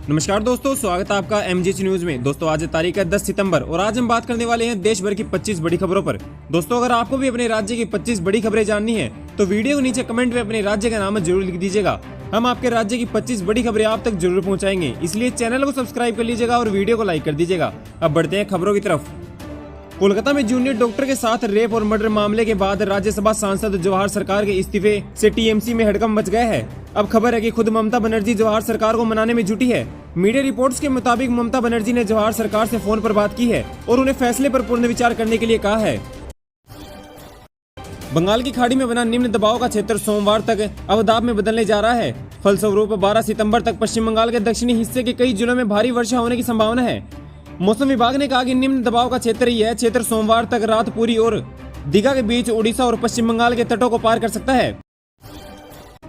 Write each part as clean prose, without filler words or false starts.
नमस्कार दोस्तों, स्वागत है आपका MGH न्यूज में। दोस्तों आज तारीख है 10 सितंबर और आज हम बात करने वाले हैं देश भर की 25 बड़ी खबरों पर। दोस्तों अगर आपको भी अपने राज्य की 25 बड़ी खबरें जाननी है तो वीडियो के नीचे कमेंट में अपने राज्य का नाम जरूर लिख दीजिएगा। हम आपके राज्य की 25 बड़ी खबरें आप तक जरूर पहुंचाएंगे, इसलिए चैनल को सब्सक्राइब कर लीजिएगा और वीडियो को लाइक कर दीजिएगा। अब बढ़ते हैं खबरों की तरफ। कोलकाता में जूनियर डॉक्टर के साथ रेप और मर्डर मामले के बाद राज्यसभा सांसद जवाहर सरकार के इस्तीफे से TMC में हड़कंप मच गया है। अब खबर है कि खुद ममता बनर्जी जवाहर सरकार को मनाने में जुटी है। मीडिया रिपोर्ट्स के मुताबिक ममता बनर्जी ने जवाहर सरकार से फोन पर बात की है और उन्हें फैसले पर पुनर्विचार करने के लिए कहा है। बंगाल की खाड़ी में बना निम्न दबाव का क्षेत्र सोमवार तक अवदाब में बदलने जा रहा है। फलस्वरूप 12 सितंबर तक पश्चिम बंगाल के दक्षिणी हिस्से के कई जिलों में भारी वर्षा होने की संभावना है। मौसम विभाग ने कहा कि निम्न दबाव का क्षेत्र यह क्षेत्र सोमवार तक रात पुरी और दीघा के बीच उड़ीसा और पश्चिम बंगाल के तटों को पार कर सकता है।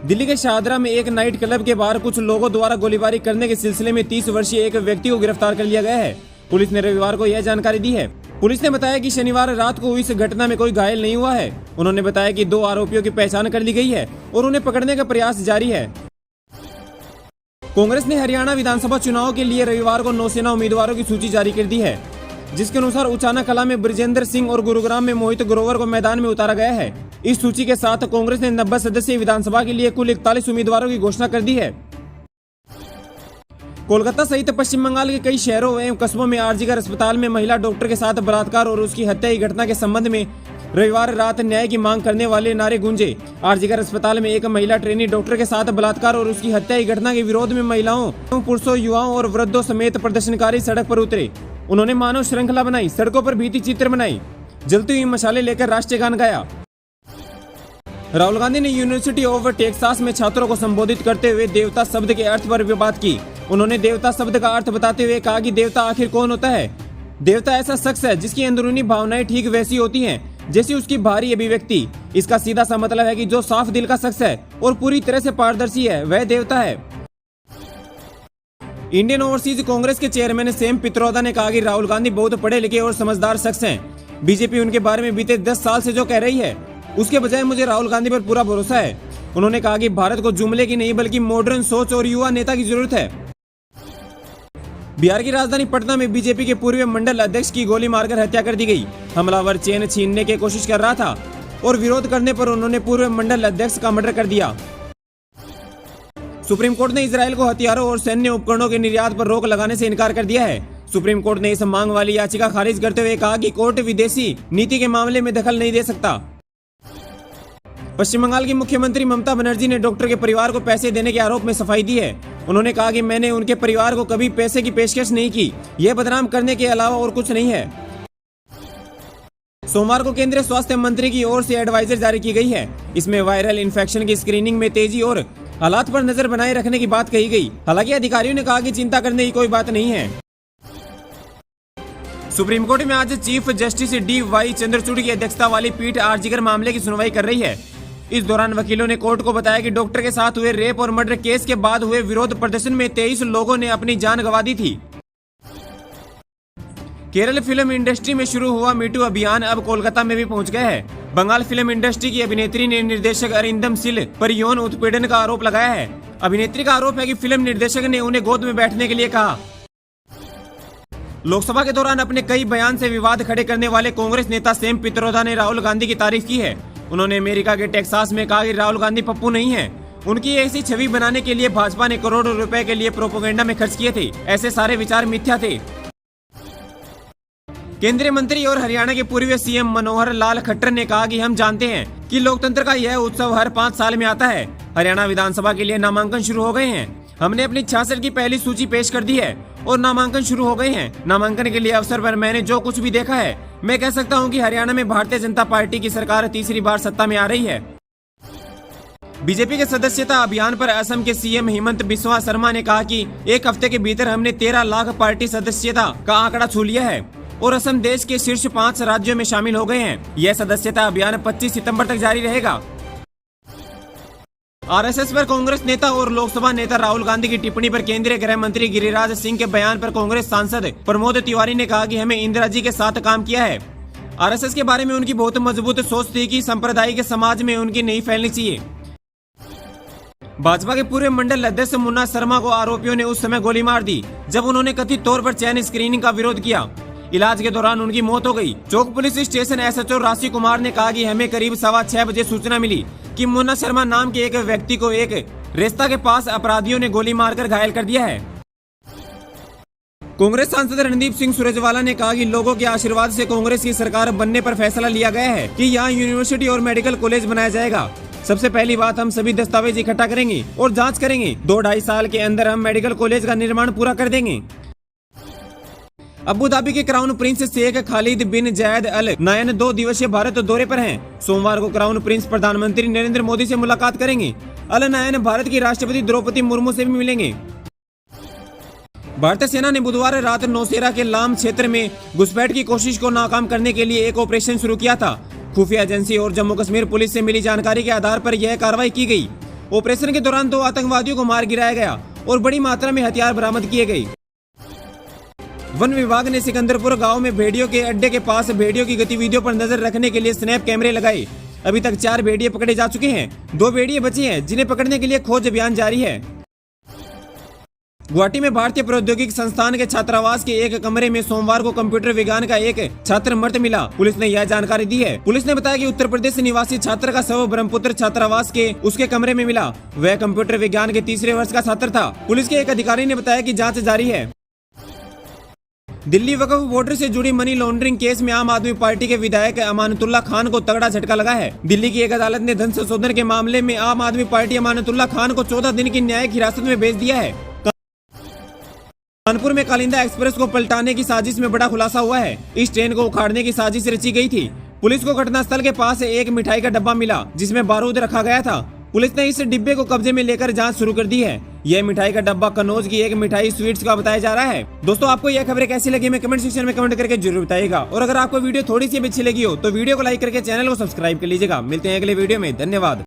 दिल्ली के शाहदरा में एक नाइट क्लब के बाहर कुछ लोगों द्वारा गोलीबारी करने के सिलसिले में 30 वर्षीय एक व्यक्ति को गिरफ्तार कर लिया गया है। पुलिस ने रविवार को यह जानकारी दी है। पुलिस ने बताया कि शनिवार रात को इस घटना में कोई घायल नहीं हुआ है। उन्होंने बताया कि 2 आरोपियों की पहचान कर ली गई है और उन्हें पकड़ने का प्रयास जारी है। कांग्रेस ने हरियाणा विधानसभा चुनाव के लिए रविवार को नौसेना उम्मीदवारों की सूची जारी कर दी है, जिसके अनुसार उचाना कला में ब्रजेंद्र सिंह और गुरुग्राम में मोहित ग्रोवर को मैदान में उतारा गया है। इस सूची के साथ कांग्रेस ने 90 सदस्यीय विधानसभा के लिए कुल 41 उम्मीदवारों की घोषणा कर दी है। कोलकाता सहित पश्चिम बंगाल के कई शहरों एवं कस्बों में आरजीकर अस्पताल में महिला डॉक्टर के साथ बलात्कार और उसकी हत्या की घटना के संबंध में रविवार रात न्याय की मांग करने वाले नारे गूंजे। आरजीकर अस्पताल में एक महिला ट्रेनी डॉक्टर के साथ बलात्कार और उसकी हत्या की घटना के विरोध में महिलाओं, पुरुषों, युवाओं और वृद्धों समेत प्रदर्शनकारी सड़क पर उतरे। उन्होंने मानव श्रृंखला बनाई, सड़कों पर भीति चित्र बनाई, जलती हुई मशाले लेकर राष्ट्रीय गान गाया। राहुल गांधी ने यूनिवर्सिटी ऑफ टेक्सास में छात्रों को संबोधित करते हुए देवता शब्द के अर्थ पर बात की। उन्होंने देवता शब्द का अर्थ बताते हुए कहा कि देवता आखिर कौन होता है। देवता ऐसा शख्स है जिसकी अंदरूनी भावनाएं ठीक वैसी होती हैं जैसी उसकी बाहरी अभिव्यक्ति। इसका सीधा सा मतलब है कि जो साफ दिल का शख्स है और पूरी तरह से पारदर्शी है वह देवता है। इंडियन ओवरसीज कांग्रेस के चेयरमैन सैम पित्रोदा ने कहा कि राहुल गांधी बहुत पढ़े लिखे और समझदार शख्स हैं। बीजेपी उनके बारे में बीते 10 साल से जो कह रही है उसके बजाय मुझे राहुल गांधी पर पूरा भरोसा है। उन्होंने कहा कि भारत को जुमले की नहीं बल्कि मॉडर्न सोच और युवा नेता की जरूरत है। बिहार की राजधानी पटना में बीजेपी के पूर्व मंडल अध्यक्ष की गोली मारकर हत्या कर दी गई। हमलावर चेन छीनने की कोशिश कर रहा था और विरोध करने पर उन्होंने पूर्व मंडल अध्यक्ष का मर्डर कर दिया। सुप्रीम कोर्ट ने इजरायल को हथियारों और सैन्य उपकरणों के निर्यात पर रोक लगाने से इनकार कर दिया है। सुप्रीम कोर्ट ने इस मांग वाली याचिका खारिज करते हुए कहा कि कोर्ट विदेशी नीति के मामले में दखल नहीं दे सकता। पश्चिम बंगाल की मुख्यमंत्री ममता बनर्जी ने डॉक्टर के परिवार को पैसे देने के आरोप में सफाई दी है। उन्होंने कहा कि मैंने उनके परिवार को कभी पैसे की पेशकश नहीं की, यह बदनाम करने के अलावा और कुछ नहीं है। सोमवार को केंद्रीय स्वास्थ्य मंत्री की ओर से एडवाइजर जारी की गई है। इसमें वायरल इन्फेक्शन की स्क्रीनिंग में तेजी और हालात पर नजर बनाए रखने की बात कही गई। हालांकि अधिकारियों ने कहा कि चिंता करने की कोई बात नहीं है। सुप्रीम कोर्ट में आज चीफ जस्टिस DY चंद्रचूड़ की अध्यक्षता वाली पीठ आरजीकर मामले की सुनवाई कर रही है। इस दौरान वकीलों ने कोर्ट को बताया कि डॉक्टर के साथ हुए रेप और मर्डर केस के बाद हुए विरोध प्रदर्शन में 23 लोगों ने अपनी जान गंवा दी थी। केरल फिल्म इंडस्ट्री में शुरू हुआ मीटू अभियान अब कोलकाता में भी पहुंच गया है। बंगाल फिल्म इंडस्ट्री की अभिनेत्री ने निर्देशक अरिंदम सिल पर यौन उत्पीड़न का आरोप लगाया है। अभिनेत्री का आरोप है कि फिल्म निर्देशक ने उन्हें गोद में बैठने के लिए कहा। लोकसभा के दौरान अपने कई बयान से विवाद खड़े करने वाले कांग्रेस नेता सैम पित्रोदा ने राहुल गांधी की तारीफ की है। उन्होंने अमेरिका के टेक्सास में कहा कि राहुल गांधी पप्पू नहीं है। उनकी ऐसी छवि बनाने के लिए भाजपा ने करोड़ों रुपए के लिए प्रोपेगेंडा में खर्च किए थे। ऐसे सारे विचार मिथ्या थे। केंद्रीय मंत्री और हरियाणा के पूर्व CM मनोहर लाल खट्टर ने कहा कि हम जानते हैं कि लोकतंत्र का यह उत्सव हर 5 साल में आता है। हरियाणा विधानसभा के लिए नामांकन शुरू हो गए हैं। हमने अपनी 66 की पहली सूची पेश कर दी है और नामांकन शुरू हो गए हैं। नामांकन के लिए अवसर पर मैंने जो कुछ भी देखा है, मैं कह सकता हूं कि हरियाणा में भारतीय जनता पार्टी की सरकार तीसरी बार सत्ता में आ रही है। बीजेपी के सदस्यता अभियान पर असम के CM हेमंत बिस्वा शर्मा ने कहा कि 1 हफ्ते के भीतर हमने 13 लाख पार्टी सदस्यता का आंकड़ा छू लिया है और असम देश के शीर्ष 5 राज्यों में शामिल हो गए हैं। यह सदस्यता अभियान 25 सितंबर तक जारी रहेगा। RSS पर कांग्रेस नेता और लोकसभा नेता राहुल गांधी की टिप्पणी पर केंद्रीय गृह मंत्री गिरिराज सिंह के बयान पर कांग्रेस सांसद प्रमोद तिवारी ने कहा कि हमें इंदिरा जी के साथ काम किया है। RSS के बारे में उनकी बहुत मजबूत सोच थी कि सांप्रदायिक समाज में उनकी नहीं फैलनी चाहिए। भाजपा के पूर्व मंडल अध्यक्ष मुन्ना शर्मा को आरोपियों ने उस समय गोली मार दी जब उन्होंने कथित तौर पर चयन स्क्रीनिंग का विरोध किया। इलाज के दौरान उनकी मौत हो गई। चौक पुलिस स्टेशन एसएचओ राशि कुमार ने कहा कि हमें करीब 6:15 बजे सूचना मिली कि मुन्ना शर्मा नाम के एक व्यक्ति को एक रेस्ता के पास अपराधियों ने गोली मारकर घायल कर दिया है। कांग्रेस सांसद रणदीप सिंह सुरजेवाला ने कहा कि लोगों के आशीर्वाद से कांग्रेस की सरकार बनने पर फैसला लिया गया है कि यहाँ यूनिवर्सिटी और मेडिकल कॉलेज बनाया जाएगा। सबसे पहली बात, हम सभी दस्तावेज इकट्ठा करेंगे और जांच करेंगे। 2-2.5 साल के अंदर हम मेडिकल कॉलेज का निर्माण पूरा कर देंगे। अबू धाबी के क्राउन प्रिंस शेख खालिद बिन जायद अल नायन 2 दिवसीय भारत दौरे पर हैं। सोमवार को क्राउन प्रिंस प्रधानमंत्री नरेंद्र मोदी से मुलाकात करेंगे। अल नायन भारत की राष्ट्रपति द्रौपदी मुर्मू से भी मिलेंगे। भारतीय सेना ने बुधवार रात नौशेरा के लाम क्षेत्र में घुसपैठ की कोशिश को नाकाम करने के लिए एक ऑपरेशन शुरू किया था। खुफिया एजेंसी और जम्मू कश्मीर पुलिस से मिली जानकारी के आधार पर यह कार्रवाई की गई। ऑपरेशन के दौरान 2 आतंकवादियों को मार गिराया गया और बड़ी मात्रा में हथियार बरामद किए गए। वन विभाग ने सिकंदरपुर गांव में भेड़ियों के अड्डे के पास भेड़ियों की गतिविधियों पर नजर रखने के लिए स्नैप कैमरे लगाए। अभी तक 4 भेड़िए पकड़े जा चुके हैं। 2 भेड़िए बचे हैं जिन्हें पकड़ने के लिए खोज अभियान जारी है। गुवाहाटी में भारतीय प्रौद्योगिकी संस्थान के छात्रावास के एक कमरे में सोमवार को कंप्यूटर विज्ञान का एक छात्र मृत मिला। पुलिस ने यह जानकारी दी है। पुलिस ने बताया कि उत्तर प्रदेश निवासी छात्र का शव ब्रह्मपुत्र छात्रावास के उसके कमरे में मिला। वह कंप्यूटर विज्ञान के 3रे वर्ष का छात्र था। पुलिस के एक अधिकारी ने बताया कि जांच जारी है। दिल्ली वक्फ बोर्ड से जुड़ी मनी लॉन्ड्रिंग केस में आम आदमी पार्टी के विधायक अमानतुल्लाह खान को तगड़ा झटका लगा है। दिल्ली की एक अदालत ने धन संशोधन के मामले में आम आदमी पार्टी अमानतुल्लाह खान को 14 दिन की न्यायिक हिरासत में भेज दिया है। कानपुर में कालिंदा एक्सप्रेस को पलटाने की साजिश में बड़ा खुलासा हुआ है। इस ट्रेन को उखाड़ने की साजिश रची गई थी। पुलिस को घटनास्थल के पास एक मिठाई का डब्बा मिला जिसमें बारूद रखा गया था। पुलिस ने इस डिब्बे को कब्जे में लेकर जांच शुरू कर दी है। यह मिठाई का डब्बा कन्नौज की एक मिठाई स्वीट्स का बताया जा रहा है। दोस्तों, आपको यह खबरें कैसी लगी हमें कमेंट सेक्शन में कमेंट करके जरूर बताइएगा। और अगर आपको वीडियो थोड़ी सी भी अच्छी लगी हो तो वीडियो को लाइक करके चैनल को सब्सक्राइब कर लीजिएगा। मिलते हैं अगले वीडियो में। धन्यवाद।